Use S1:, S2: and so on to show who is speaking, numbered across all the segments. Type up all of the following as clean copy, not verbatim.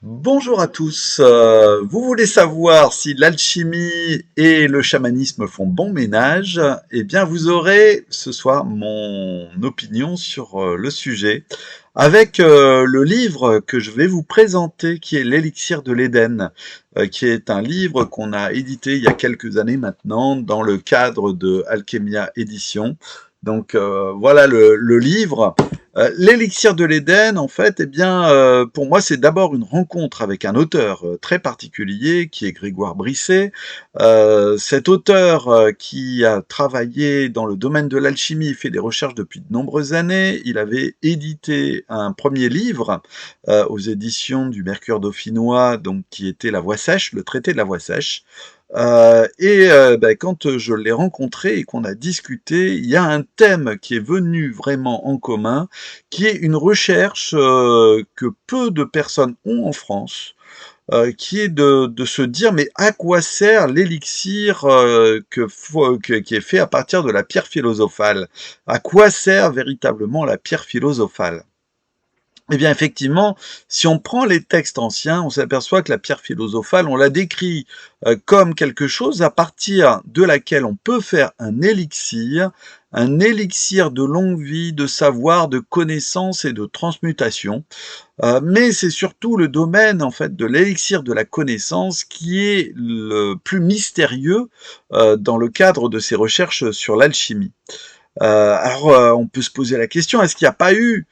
S1: Bonjour à tous. Vous voulez savoir si l'alchimie et le chamanisme font bon ménage? Eh bien, vous aurez ce soir mon opinion sur le sujet avec le livre que je vais vous présenter, qui est l'Élixir de l'Éden, qui est un livre qu'on a édité il y a quelques années maintenant dans le cadre de Alchemia Édition. Donc voilà le livre. L'élixir de l'Éden, en fait, eh bien, pour moi, c'est d'abord une rencontre avec un auteur très particulier qui est Grégoire Brisset. Cet auteur qui a travaillé dans le domaine de l'alchimie, fait des recherches depuis de nombreuses années. Il avait édité un premier livre aux éditions du Mercure dauphinois, donc qui était La Voix sèche, le traité de la Voix sèche. Quand je l'ai rencontré et qu'on a discuté, il y a un thème qui est venu vraiment en commun, qui est une recherche que peu de personnes ont en France, qui est de se dire mais à quoi sert l'élixir qui est fait à partir de la pierre philosophale? À quoi sert véritablement la pierre philosophale? Eh bien, effectivement, si on prend les textes anciens, on s'aperçoit que la pierre philosophale, on la décrit comme quelque chose à partir de laquelle on peut faire un élixir de longue vie, de savoir, de connaissance et de transmutation. Mais c'est surtout le domaine, en fait, de l'élixir de la connaissance qui est le plus mystérieux dans le cadre de ces recherches sur l'alchimie. On peut se poser la question, est-ce qu'il n'y a pas eu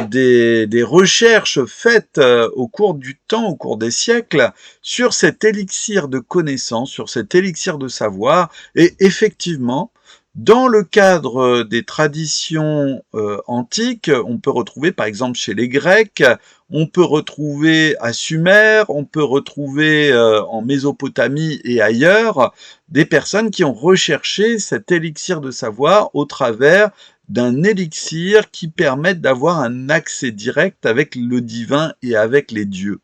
S1: des recherches faites au cours du temps, au cours des siècles, sur cet élixir de connaissance, sur cet élixir de savoir? Et effectivement, dans le cadre des traditions antiques, on peut retrouver par exemple chez les Grecs, on peut retrouver à Sumer, on peut retrouver en Mésopotamie et ailleurs, des personnes qui ont recherché cet élixir de savoir au travers d'un élixir qui permette d'avoir un accès direct avec le divin et avec les dieux.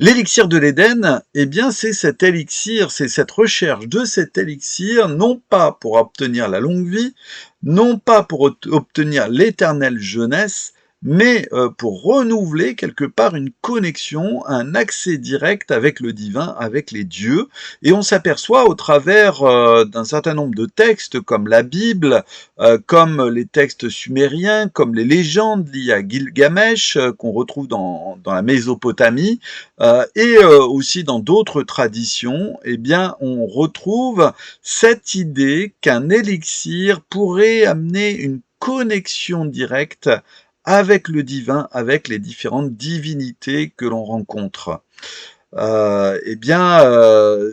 S1: L'élixir de l'Éden, eh bien, c'est cet élixir, c'est cette recherche de cet élixir, non pas pour obtenir la longue vie, non pas pour obtenir l'éternelle jeunesse, mais pour renouveler quelque part une connexion, un accès direct avec le divin, avec les dieux. Et on s'aperçoit au travers d'un certain nombre de textes, comme la Bible, comme les textes sumériens, comme les légendes liées à Gilgamesh, qu'on retrouve dans la Mésopotamie, aussi dans d'autres traditions, eh bien, on retrouve cette idée qu'un élixir pourrait amener une connexion directe avec le divin, avec les différentes divinités que l'on rencontre.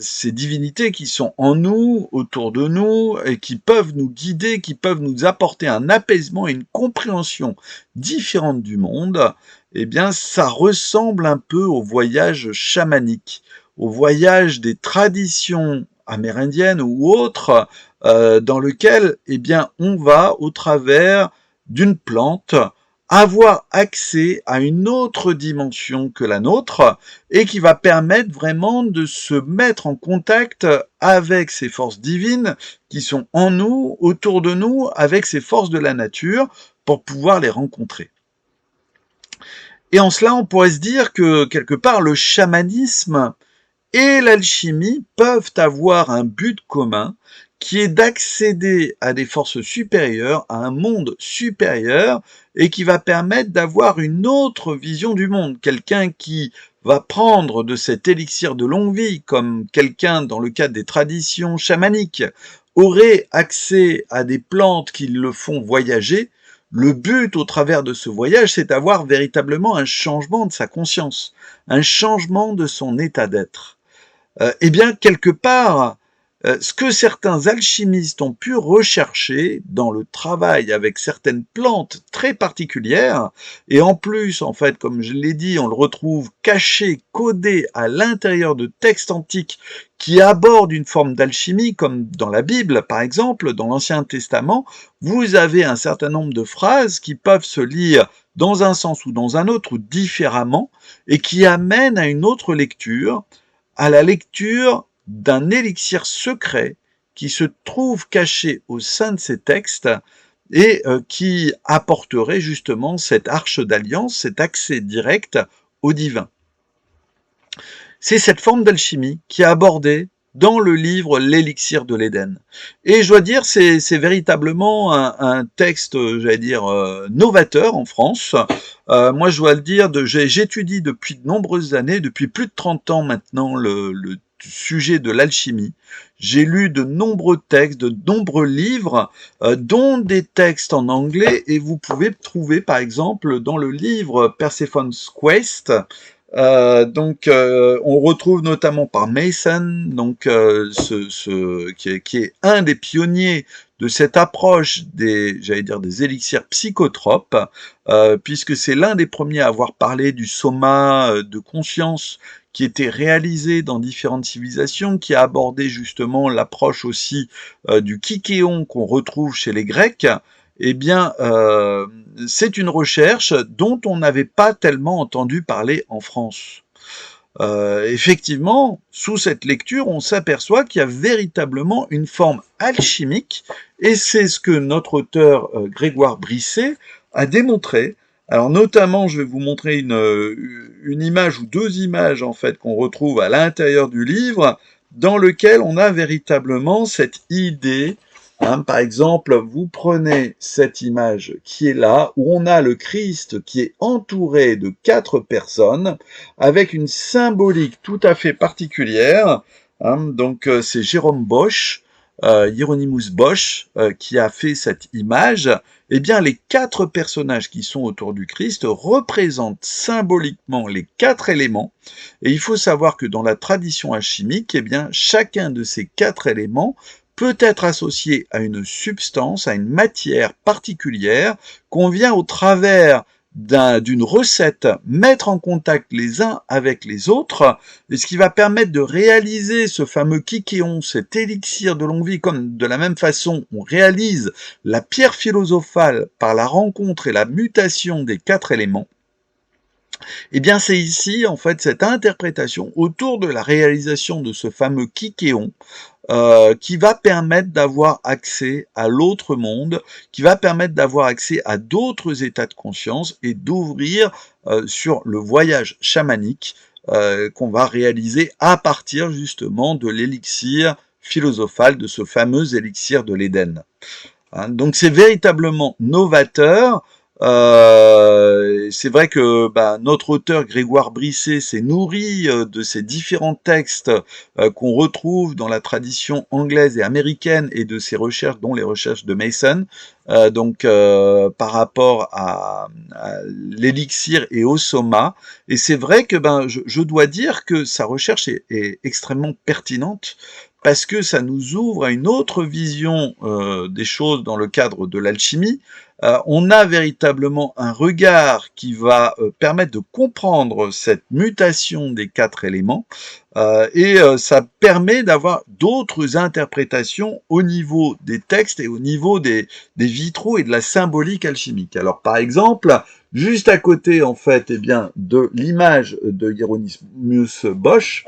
S1: Ces divinités qui sont en nous, autour de nous, et qui peuvent nous guider, qui peuvent nous apporter un apaisement et une compréhension différente du monde, eh bien, ça ressemble un peu au voyage chamanique, au voyage des traditions amérindiennes ou autres, dans lequel, eh bien, on va au travers d'une plante avoir accès à une autre dimension que la nôtre, et qui va permettre vraiment de se mettre en contact avec ces forces divines qui sont en nous, autour de nous, avec ces forces de la nature, pour pouvoir les rencontrer. Et en cela, on pourrait se dire que quelque part, le chamanisme et l'alchimie peuvent avoir un but commun, qui est d'accéder à des forces supérieures, à un monde supérieur, et qui va permettre d'avoir une autre vision du monde. Quelqu'un qui va prendre de cet élixir de longue vie, comme quelqu'un dans le cadre des traditions chamaniques, aurait accès à des plantes qui le font voyager. Le but au travers de ce voyage, c'est d'avoir véritablement un changement de sa conscience, un changement de son état d'être. Eh bien, quelque part, ce que certains alchimistes ont pu rechercher dans le travail avec certaines plantes très particulières, et en plus, en fait, comme je l'ai dit, on le retrouve caché, codé à l'intérieur de textes antiques qui abordent une forme d'alchimie, comme dans la Bible, par exemple, dans l'Ancien Testament, vous avez un certain nombre de phrases qui peuvent se lire dans un sens ou dans un autre, ou différemment, et qui amènent à une autre lecture, à la lecture d'un élixir secret qui se trouve caché au sein de ces textes et qui apporterait justement cette arche d'alliance, cet accès direct au divin. C'est cette forme d'alchimie qui est abordée dans le livre L'Élixir de l'Éden. Et je dois dire, c'est véritablement un texte, j'allais dire, novateur en France. Moi, je dois le dire, j'étudie depuis de nombreuses années, depuis plus de 30 ans maintenant, le sujet de l'alchimie. J'ai lu de nombreux textes, de nombreux livres, dont des textes en anglais, et vous pouvez trouver, par exemple, dans le livre Persephone's Quest, on retrouve notamment par Mason, qui est un des pionniers de cette approche des élixirs psychotropes, puisque c'est l'un des premiers à avoir parlé du soma de conscience qui était réalisé dans différentes civilisations, qui a abordé justement l'approche aussi du kykéon qu'on retrouve chez les Grecs. Eh bien, c'est une recherche dont on n'avait pas tellement entendu parler en France. Effectivement, sous cette lecture, on s'aperçoit qu'il y a véritablement une forme alchimique, et c'est ce que notre auteur Grégoire Brisset a démontré. Alors notamment, je vais vous montrer une image ou deux images en fait qu'on retrouve à l'intérieur du livre, dans lequel on a véritablement cette idée. Par exemple, vous prenez cette image qui est là, où on a le Christ qui est entouré de 4 personnes, avec une symbolique tout à fait particulière. C'est Jérôme Bosch, Hieronymus Bosch, qui a fait cette image. Eh bien, les 4 personnages qui sont autour du Christ représentent symboliquement les 4 éléments. Et il faut savoir que dans la tradition alchimique, eh bien, chacun de ces 4 éléments peut être associé à une substance, à une matière particulière qu'on vient au travers d'une recette mettre en contact les uns avec les autres, et ce qui va permettre de réaliser ce fameux kykéon, cet élixir de longue vie, comme de la même façon on réalise la pierre philosophale par la rencontre et la mutation des 4 éléments. Eh bien, c'est ici, en fait, cette interprétation autour de la réalisation de ce fameux kykéon qui va permettre d'avoir accès à l'autre monde, qui va permettre d'avoir accès à d'autres états de conscience et d'ouvrir sur le voyage chamanique qu'on va réaliser à partir justement de l'élixir philosophal, de ce fameux élixir de l'Éden. Donc c'est véritablement novateur. C'est vrai que notre auteur Grégoire Brisset s'est nourri de ces différents textes qu'on retrouve dans la tradition anglaise et américaine et de ses recherches, dont les recherches de Mason, par rapport à l'élixir et au soma. Et c'est vrai que je dois dire que sa recherche est extrêmement pertinente, parce que ça nous ouvre à une autre vision des choses dans le cadre de l'alchimie. On a véritablement un regard qui va permettre de comprendre cette mutation des 4 éléments, et ça permet d'avoir d'autres interprétations au niveau des textes et au niveau des vitraux et de la symbolique alchimique. Alors par exemple, juste à côté en fait, de l'image de Hieronymus Bosch,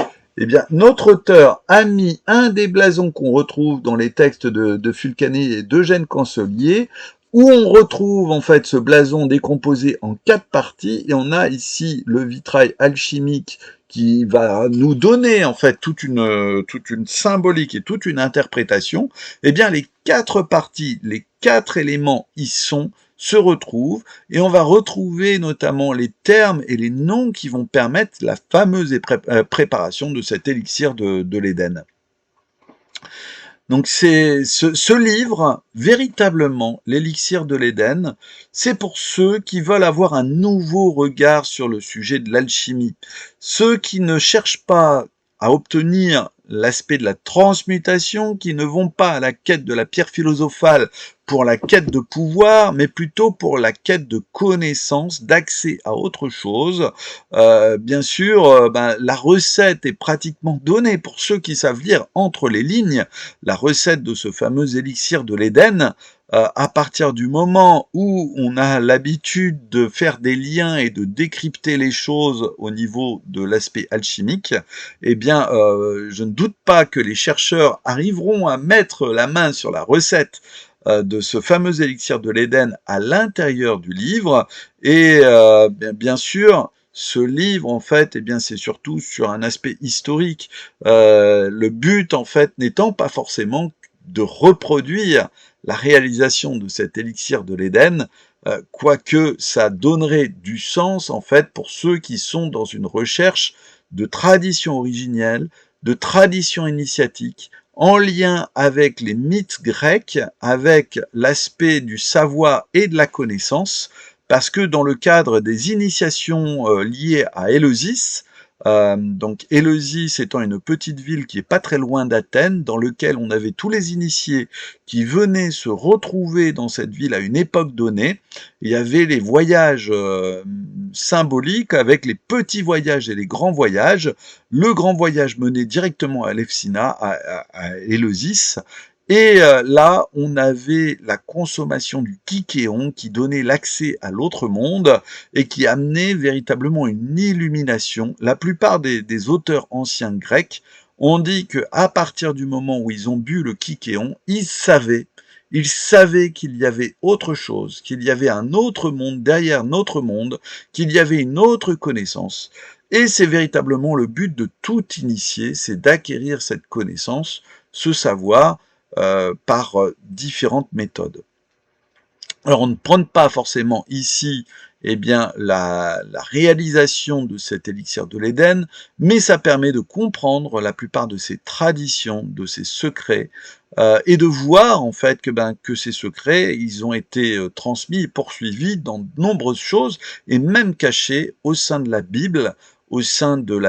S1: notre auteur a mis un des blasons qu'on retrouve dans les textes de Fulcani et d'Eugène Cancelier, où on retrouve en fait ce blason décomposé en 4 parties, et on a ici le vitrail alchimique qui va nous donner en fait toute une symbolique et toute une interprétation. Eh bien, les 4 parties, les 4 éléments y se retrouvent, et on va retrouver notamment les termes et les noms qui vont permettre la fameuse préparation de cet élixir de l'Éden. Donc c'est ce livre, véritablement, l'élixir de l'Éden, c'est pour ceux qui veulent avoir un nouveau regard sur le sujet de l'alchimie. Ceux qui ne cherchent pas à obtenir l'aspect de la transmutation, qui ne vont pas à la quête de la pierre philosophale pour la quête de pouvoir, mais plutôt pour la quête de connaissance, d'accès à autre chose. Bien sûr, la recette est pratiquement donnée pour ceux qui savent lire entre les lignes, la recette de ce fameux élixir de l'Éden. À partir du moment où on a l'habitude de faire des liens et de décrypter les choses au niveau de l'aspect alchimique, je ne doute pas que les chercheurs arriveront à mettre la main sur la recette de ce fameux élixir de l'Éden à l'intérieur du livre, et bien sûr, ce livre, en fait, eh bien, c'est surtout sur un aspect historique. Le but, en fait, n'étant pas forcément de reproduire la réalisation de cet élixir de l'Éden, quoique ça donnerait du sens, en fait, pour ceux qui sont dans une recherche de tradition originelle, de tradition initiatique, en lien avec les mythes grecs, avec l'aspect du savoir et de la connaissance, parce que dans le cadre des initiations liées à Éleusis, donc Éleusis étant une petite ville qui est pas très loin d'Athènes, dans lequel on avait tous les initiés qui venaient se retrouver dans cette ville à une époque donnée. Il y avait les voyages symboliques avec les petits voyages et les grands voyages. Le grand voyage menait directement à Elefsina, à Éleusis, et là, on avait la consommation du kykéon qui donnait l'accès à l'autre monde et qui amenait véritablement une illumination. La plupart des auteurs anciens grecs ont dit qu'à partir du moment où ils ont bu le kykéon, ils savaient qu'il y avait autre chose, qu'il y avait un autre monde derrière notre monde, qu'il y avait une autre connaissance. Et c'est véritablement le but de tout initié, c'est d'acquérir cette connaissance, ce savoir, par différentes méthodes. Alors on ne prône pas forcément ici eh bien, la réalisation de cet élixir de l'Éden, mais ça permet de comprendre la plupart de ces traditions, de ces secrets, et de voir en fait que ces secrets, ils ont été transmis et poursuivis dans de nombreuses choses, et même cachés au sein de la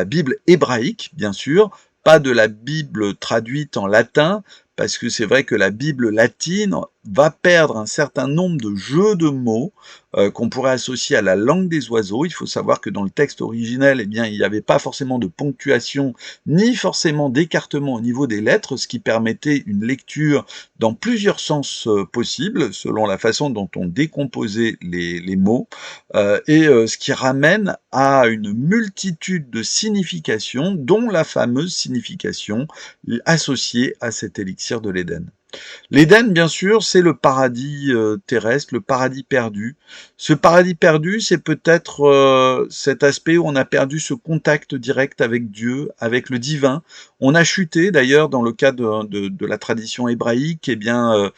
S1: Bible hébraïque, bien sûr, pas de la Bible traduite en latin, parce que c'est vrai que la Bible latine va perdre un certain nombre de jeux de mots qu'on pourrait associer à la langue des oiseaux. Il faut savoir que dans le texte originel, eh bien, il n'y avait pas forcément de ponctuation, ni forcément d'écartement au niveau des lettres, ce qui permettait une lecture dans plusieurs sens possibles, selon la façon dont on décomposait les mots, ce qui ramène à une multitude de significations, dont la fameuse signification associée à cet élixir de l'Éden. L'Éden, bien sûr, c'est le paradis terrestre, le paradis perdu. Ce paradis perdu, c'est peut-être cet aspect où on a perdu ce contact direct avec Dieu, avec le divin. On a chuté, d'ailleurs, dans le cas de la tradition hébraïque, eh bien,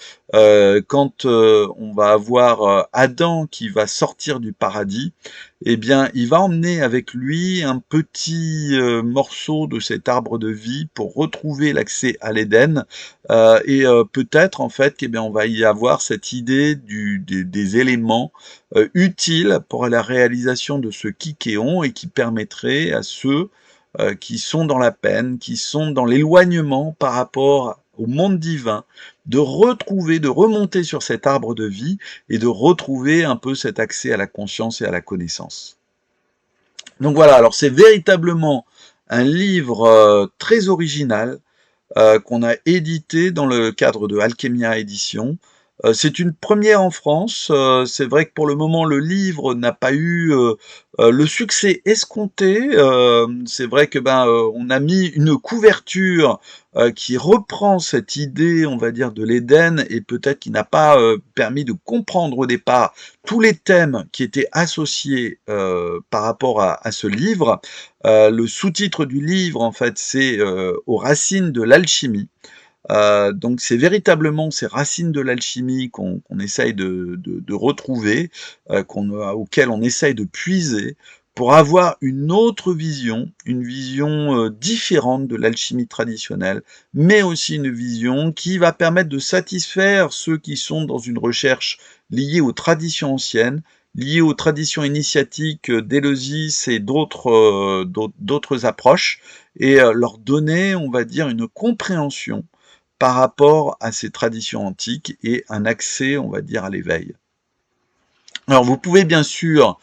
S1: quand on va avoir Adam qui va sortir du paradis, eh bien, il va emmener avec lui un petit morceau de cet arbre de vie pour retrouver l'accès à l'Éden. Peut-être en fait eh bien, on va y avoir cette idée des éléments utiles pour la réalisation de ce kykéon et qui permettrait à ceux qui sont dans la peine, qui sont dans l'éloignement par rapport au monde divin, de retrouver, de remonter sur cet arbre de vie et de retrouver un peu cet accès à la conscience et à la connaissance. Donc voilà, alors c'est véritablement un livre très original, qu'on a édité dans le cadre de Alchemia Édition. C'est une première en France. C'est vrai que pour le moment, le livre n'a pas eu le succès escompté. C'est vrai que on a mis une couverture qui reprend cette idée, on va dire, de l'Éden et peut-être qui n'a pas permis de comprendre au départ tous les thèmes qui étaient associés par rapport à ce livre. Le sous-titre du livre, en fait, c'est aux racines de l'alchimie. Donc c'est véritablement ces racines de l'alchimie qu'on essaye de retrouver, auxquelles on essaye de puiser pour avoir une autre vision, une vision différente de l'alchimie traditionnelle, mais aussi une vision qui va permettre de satisfaire ceux qui sont dans une recherche liée aux traditions anciennes, liées aux traditions initiatiques d'Éleusis et d'autres approches, et leur donner, on va dire, une compréhension par rapport à ces traditions antiques et un accès, on va dire, à l'éveil. Alors, vous pouvez bien sûr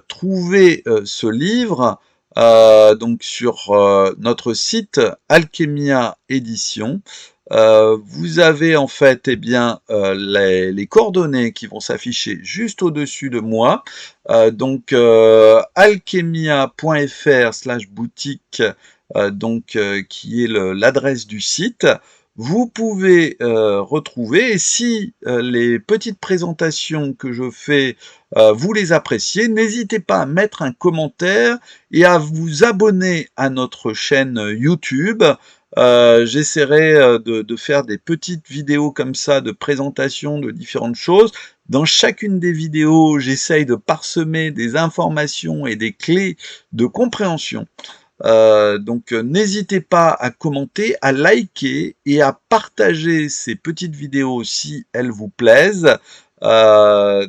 S1: trouver ce livre donc sur notre site Alchemia Édition. Vous avez en fait eh bien, les coordonnées qui vont s'afficher juste au-dessus de moi. Donc alchemia.fr/boutique, qui est l'adresse du site. vous pouvez retrouver. Et si les petites présentations que je fais, vous les appréciez, n'hésitez pas à mettre un commentaire et à vous abonner à notre chaîne YouTube. J'essaierai de faire des petites vidéos comme ça de présentation de différentes choses. Dans chacune des vidéos, j'essaye de parsemer des informations et des clés de compréhension. Donc n'hésitez pas à commenter, à liker et à partager ces petites vidéos si elles vous plaisent. En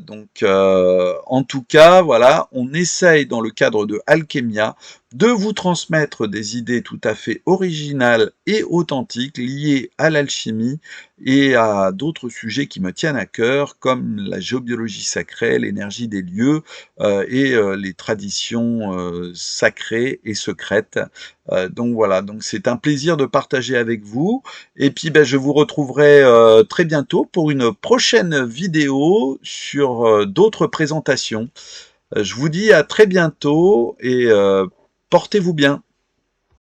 S1: tout cas, voilà, on essaye dans le cadre de Alchemia de vous transmettre des idées tout à fait originales et authentiques liées à l'alchimie et à d'autres sujets qui me tiennent à cœur, comme la géobiologie sacrée, l'énergie des lieux et les traditions sacrées et secrètes. Donc voilà, donc c'est un plaisir de partager avec vous. Et puis ben, je vous retrouverai très bientôt pour une prochaine vidéo sur d'autres présentations. Je vous dis à très bientôt et portez-vous bien.